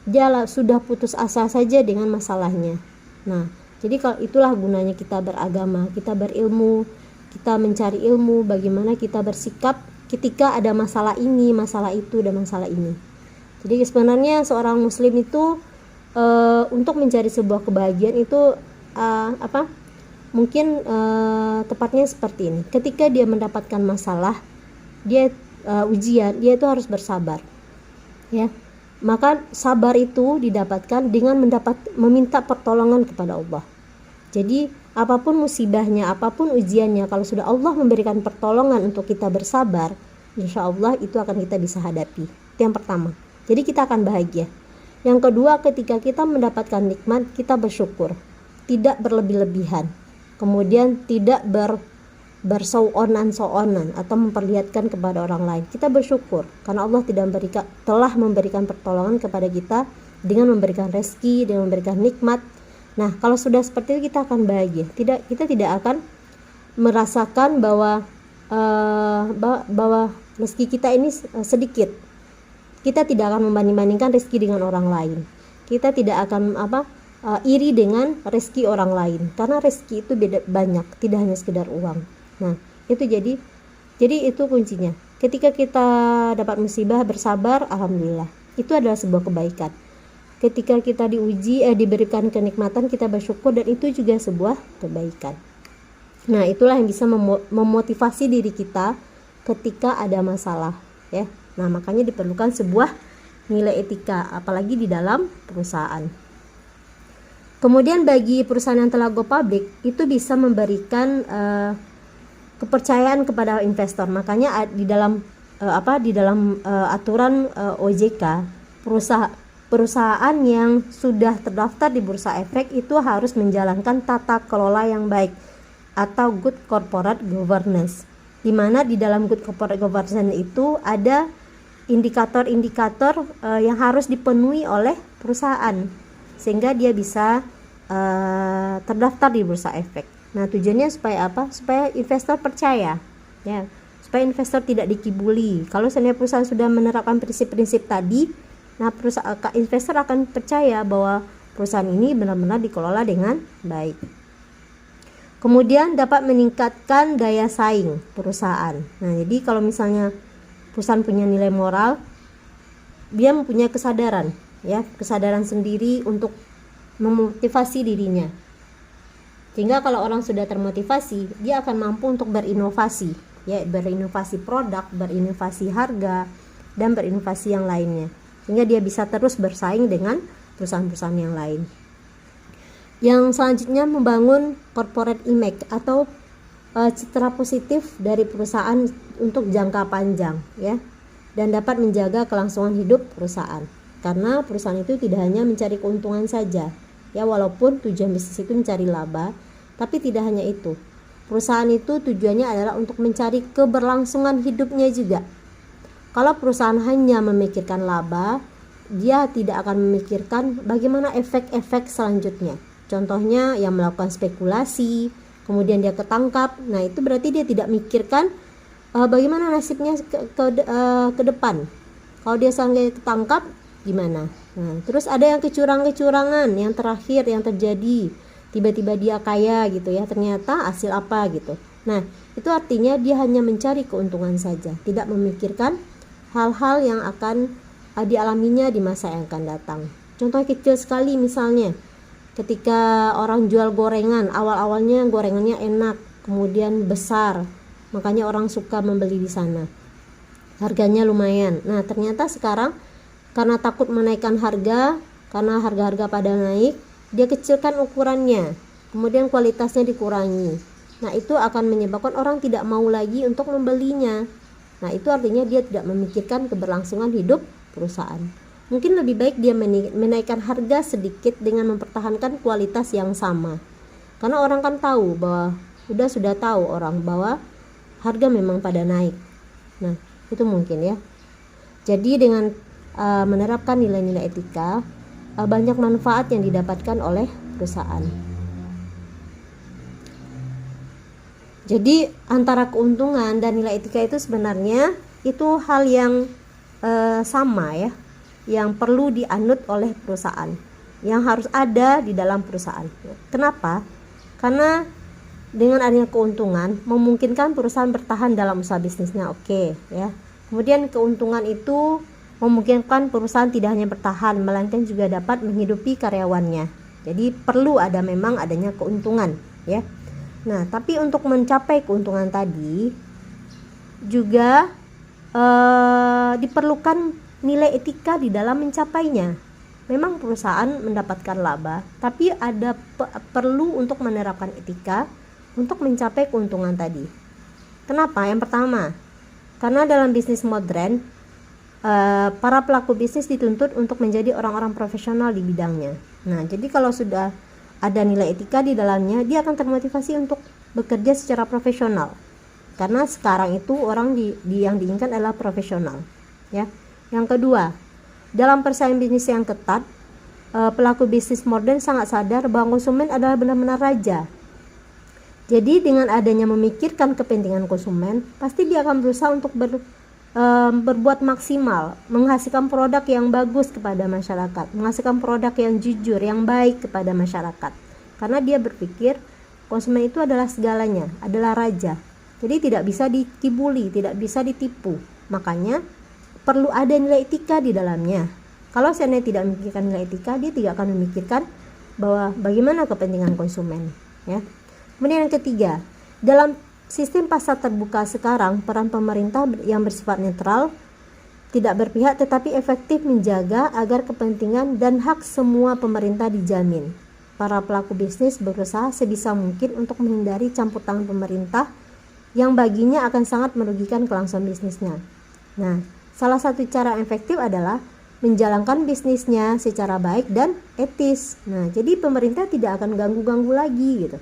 Dia sudah putus asa saja dengan masalahnya. Nah, jadi kalau itulah gunanya kita beragama, kita berilmu, kita mencari ilmu bagaimana kita bersikap ketika ada masalah ini, masalah itu, dan masalah ini. Jadi sebenarnya seorang muslim itu untuk mencari sebuah kebahagiaan itu mungkin tepatnya seperti ini. Ketika dia mendapatkan masalah, dia ujian, dia itu harus bersabar, ya. Maka sabar itu didapatkan dengan meminta pertolongan kepada Allah. Jadi apapun musibahnya, apapun ujiannya, kalau sudah Allah memberikan pertolongan untuk kita bersabar, insya Allah itu akan kita bisa hadapi. Itu yang pertama. Jadi kita akan bahagia. Yang kedua, ketika kita mendapatkan nikmat, kita bersyukur, tidak berlebih-lebihan, kemudian tidak bersoonan atau memperlihatkan kepada orang lain. Kita bersyukur karena Allah telah memberikan pertolongan kepada kita dengan memberikan rezeki, dengan memberikan nikmat. Nah, kalau sudah seperti itu kita akan bahagia. Kita tidak akan merasakan bahwa rezeki kita ini sedikit. Kita tidak akan membanding-bandingkan rezeki dengan orang lain. kita tidak akan iri dengan rezeki orang lain, karena rezeki itu beda banyak, tidak hanya sekedar uang. Nah, itu jadi itu kuncinya. Ketika kita dapat musibah, bersabar, alhamdulillah, itu adalah sebuah kebaikan. Ketika kita diuji, diberikan kenikmatan, kita bersyukur, dan itu juga sebuah kebaikan. Nah, itulah yang bisa memotivasi diri kita ketika ada masalah, ya. Nah, makanya diperlukan sebuah nilai etika, apalagi di dalam perusahaan. Kemudian bagi perusahaan yang telah go public, itu bisa memberikan kepercayaan kepada investor. Makanya di dalam aturan OJK, perusahaan yang sudah terdaftar di Bursa Efek itu harus menjalankan tata kelola yang baik atau good corporate governance, di mana di dalam good corporate governance itu ada indikator-indikator yang harus dipenuhi oleh perusahaan sehingga dia bisa terdaftar di Bursa Efek. Nah, tujuannya supaya apa? Supaya investor percaya, ya, supaya investor tidak dikibuli. Kalau seandainya perusahaan sudah menerapkan prinsip-prinsip tadi, nah investor akan percaya bahwa perusahaan ini benar-benar dikelola dengan baik. Kemudian dapat meningkatkan daya saing perusahaan. Nah, jadi kalau misalnya perusahaan punya nilai moral, dia mempunyai kesadaran, ya, kesadaran sendiri untuk memotivasi dirinya. Sehingga kalau orang sudah termotivasi, dia akan mampu untuk berinovasi, ya, berinovasi produk, berinovasi harga, dan berinovasi yang lainnya. Sehingga dia bisa terus bersaing dengan perusahaan-perusahaan yang lain. Yang selanjutnya membangun corporate image atau citra positif dari perusahaan untuk jangka panjang, ya, dan dapat menjaga kelangsungan hidup perusahaan. Karena perusahaan itu tidak hanya mencari keuntungan saja, ya, walaupun tujuan bisnis itu mencari laba, tapi tidak hanya itu. Perusahaan itu tujuannya adalah untuk mencari keberlangsungan hidupnya juga. Kalau perusahaan hanya memikirkan laba, dia tidak akan memikirkan bagaimana efek-efek selanjutnya. Contohnya yang melakukan spekulasi, kemudian dia ketangkap. Nah, itu berarti dia tidak mikirkan bagaimana nasibnya ke depan. Kalau dia sampai ketangkap, gimana? Nah, terus ada yang kecurangan yang terakhir yang terjadi, tiba-tiba dia kaya gitu, ya, ternyata hasil apa gitu. Nah, itu artinya dia hanya mencari keuntungan saja, tidak memikirkan hal-hal yang akan dialaminya di masa yang akan datang. Contoh kecil sekali misalnya, ketika orang jual gorengan, awal-awalnya gorengannya enak, kemudian besar, makanya orang suka membeli di sana, harganya lumayan. Nah, ternyata sekarang karena takut menaikkan harga, karena harga-harga pada naik, dia kecilkan ukurannya, kemudian kualitasnya dikurangi. Nah, itu akan menyebabkan orang tidak mau lagi untuk membelinya. Nah, itu artinya dia tidak memikirkan keberlangsungan hidup perusahaan. Mungkin lebih baik dia menaikkan harga sedikit dengan mempertahankan kualitas yang sama. Karena orang kan tahu bahwa sudah tahu orang bahwa harga memang pada naik. Nah, itu mungkin, ya. Jadi dengan menerapkan nilai-nilai etika, banyak manfaat yang didapatkan oleh perusahaan. Jadi antara keuntungan dan nilai etika itu sebenarnya itu hal yang sama, ya, yang perlu dianut oleh perusahaan, yang harus ada di dalam perusahaan. Kenapa? Karena dengan adanya keuntungan memungkinkan perusahaan bertahan dalam usaha bisnisnya, oke, ya. Kemudian keuntungan itu memungkinkan perusahaan tidak hanya bertahan, melainkan juga dapat menghidupi karyawannya. Jadi perlu memang adanya keuntungan, ya. Nah, tapi untuk mencapai keuntungan tadi juga diperlukan nilai etika di dalam mencapainya. Memang perusahaan mendapatkan laba, tapi ada perlu untuk menerapkan etika untuk mencapai keuntungan tadi. Kenapa? Yang pertama, karena dalam bisnis modern, para pelaku bisnis dituntut untuk menjadi orang-orang profesional di bidangnya. Nah, jadi kalau sudah ada nilai etika di dalamnya, dia akan termotivasi untuk bekerja secara profesional. Karena sekarang itu orang yang diinginkan adalah profesional, ya. Yang kedua, dalam persaingan bisnis yang ketat, pelaku bisnis modern sangat sadar bahwa konsumen adalah benar-benar raja. Jadi dengan adanya memikirkan kepentingan konsumen, pasti dia akan berusaha untuk berbuat maksimal, menghasilkan produk yang bagus kepada masyarakat, menghasilkan produk yang jujur, yang baik kepada masyarakat. Karena dia berpikir konsumen itu adalah segalanya, adalah raja. Jadi tidak bisa dikibuli, tidak bisa ditipu. Makanya perlu ada nilai etika di dalamnya. Kalau seandainya tidak memikirkan nilai etika, dia tidak akan memikirkan bahwa bagaimana kepentingan konsumen, ya. Kemudian yang ketiga, dalam sistem pasar terbuka sekarang, peran pemerintah yang bersifat netral, tidak berpihak tetapi efektif menjaga agar kepentingan dan hak semua pemerintah dijamin. Para pelaku bisnis berusaha sebisa mungkin untuk menghindari campur tangan pemerintah yang baginya akan sangat merugikan kelangsungan bisnisnya. Nah, salah satu cara yang efektif adalah menjalankan bisnisnya secara baik dan etis. Nah, jadi pemerintah tidak akan ganggu-ganggu lagi gitu.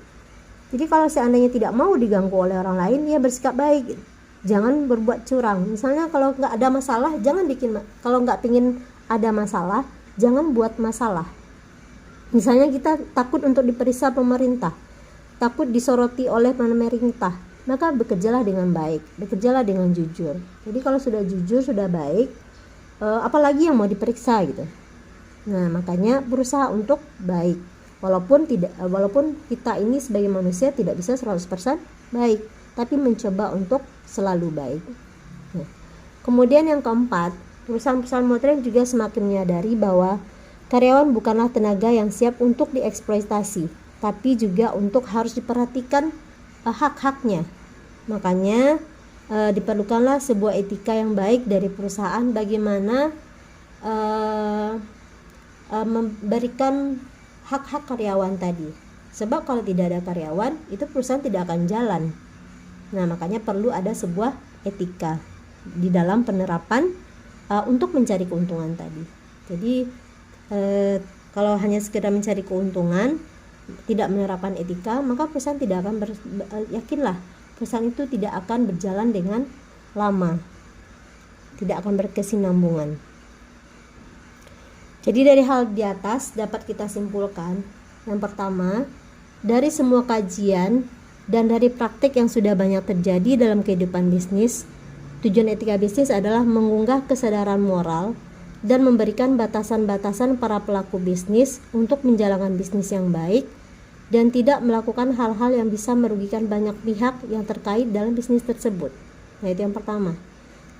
Jadi kalau seandainya tidak mau diganggu oleh orang lain, ya bersikap baik gitu. Jangan berbuat curang. Misalnya kalau nggak ada masalah, jangan bikin. Kalau nggak pingin ada masalah, jangan buat masalah. Misalnya kita takut untuk diperiksa pemerintah, takut disoroti oleh pemerintah, maka bekerjalah dengan baik, bekerjalah dengan jujur. Jadi kalau sudah jujur, sudah baik, apalagi yang mau diperiksa gitu. Nah, makanya berusaha untuk baik. Walaupun kita ini sebagai manusia tidak bisa 100% baik, tapi mencoba untuk selalu baik. Nah, kemudian yang keempat, perusahaan-perusahaan modern juga semakin menyadari bahwa karyawan bukanlah tenaga yang siap untuk dieksploitasi, tapi juga untuk harus diperhatikan hak-haknya. Makanya diperlukanlah sebuah etika yang baik dari perusahaan bagaimana memberikan hak-hak karyawan tadi. Sebab kalau tidak ada karyawan, itu perusahaan tidak akan jalan. Nah, makanya perlu ada sebuah etika di dalam penerapan untuk mencari keuntungan tadi. Jadi kalau hanya sekedar mencari keuntungan, tidak menerapkan etika, maka perusahaan tidak akan yakinlah perusahaan itu tidak akan berjalan dengan lama, tidak akan berkesinambungan. Jadi dari hal di atas dapat kita simpulkan, yang pertama, dari semua kajian dan dari praktik yang sudah banyak terjadi dalam kehidupan bisnis, tujuan etika bisnis adalah mengunggah kesadaran moral dan memberikan batasan-batasan para pelaku bisnis untuk menjalankan bisnis yang baik dan tidak melakukan hal-hal yang bisa merugikan banyak pihak yang terkait dalam bisnis tersebut. Nah, itu yang pertama.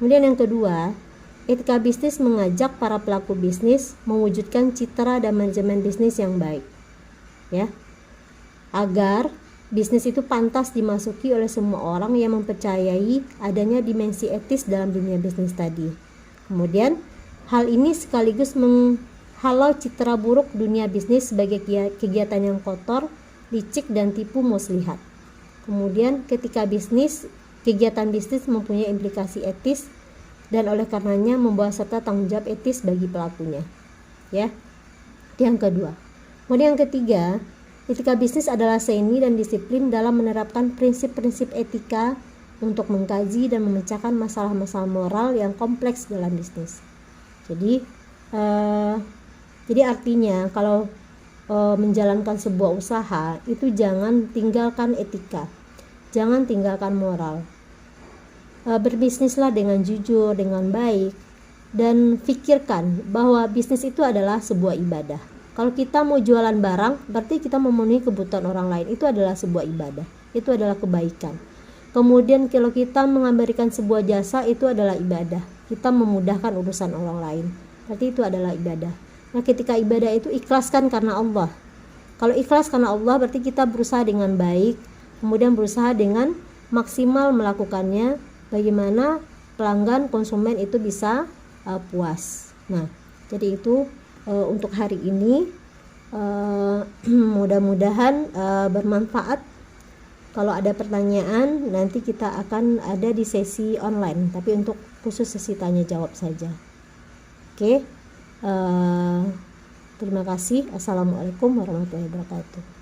Kemudian yang kedua, etika bisnis mengajak para pelaku bisnis mewujudkan citra dan manajemen bisnis yang baik, ya, agar bisnis itu pantas dimasuki oleh semua orang yang mempercayai adanya dimensi etis dalam dunia bisnis tadi. Kemudian hal ini sekaligus menghalau citra buruk dunia bisnis sebagai kegiatan yang kotor, licik dan tipu muslihat. Kemudian ketika kegiatan bisnis mempunyai implikasi etis dan oleh karenanya membawa serta tanggung jawab etis bagi pelakunya. Ya. Yang kedua. Kemudian yang ketiga, etika bisnis adalah seni dan disiplin dalam menerapkan prinsip-prinsip etika untuk mengkaji dan memecahkan masalah-masalah moral yang kompleks dalam bisnis. Jadi artinya kalau menjalankan sebuah usaha itu jangan tinggalkan etika, jangan tinggalkan moral. Berbisnislah dengan jujur, dengan baik, dan pikirkan bahwa bisnis itu adalah sebuah ibadah. Kalau kita mau jualan barang, berarti kita memenuhi kebutuhan orang lain. Itu adalah sebuah ibadah, itu adalah kebaikan. Kemudian kalau kita memberikan sebuah jasa, itu adalah ibadah. Kita memudahkan urusan orang lain, berarti itu adalah ibadah. Nah, ketika ibadah itu ikhlaskan karena Allah. Kalau ikhlas karena Allah, berarti kita berusaha dengan baik, kemudian berusaha dengan maksimal melakukannya, bagaimana pelanggan, konsumen itu bisa puas. Nah, jadi itu untuk hari ini, mudah-mudahan bermanfaat. Kalau ada pertanyaan, nanti kita akan ada di sesi online, tapi untuk khusus sesi tanya jawab saja. Oke. Terima kasih. Assalamualaikum warahmatullahi wabarakatuh.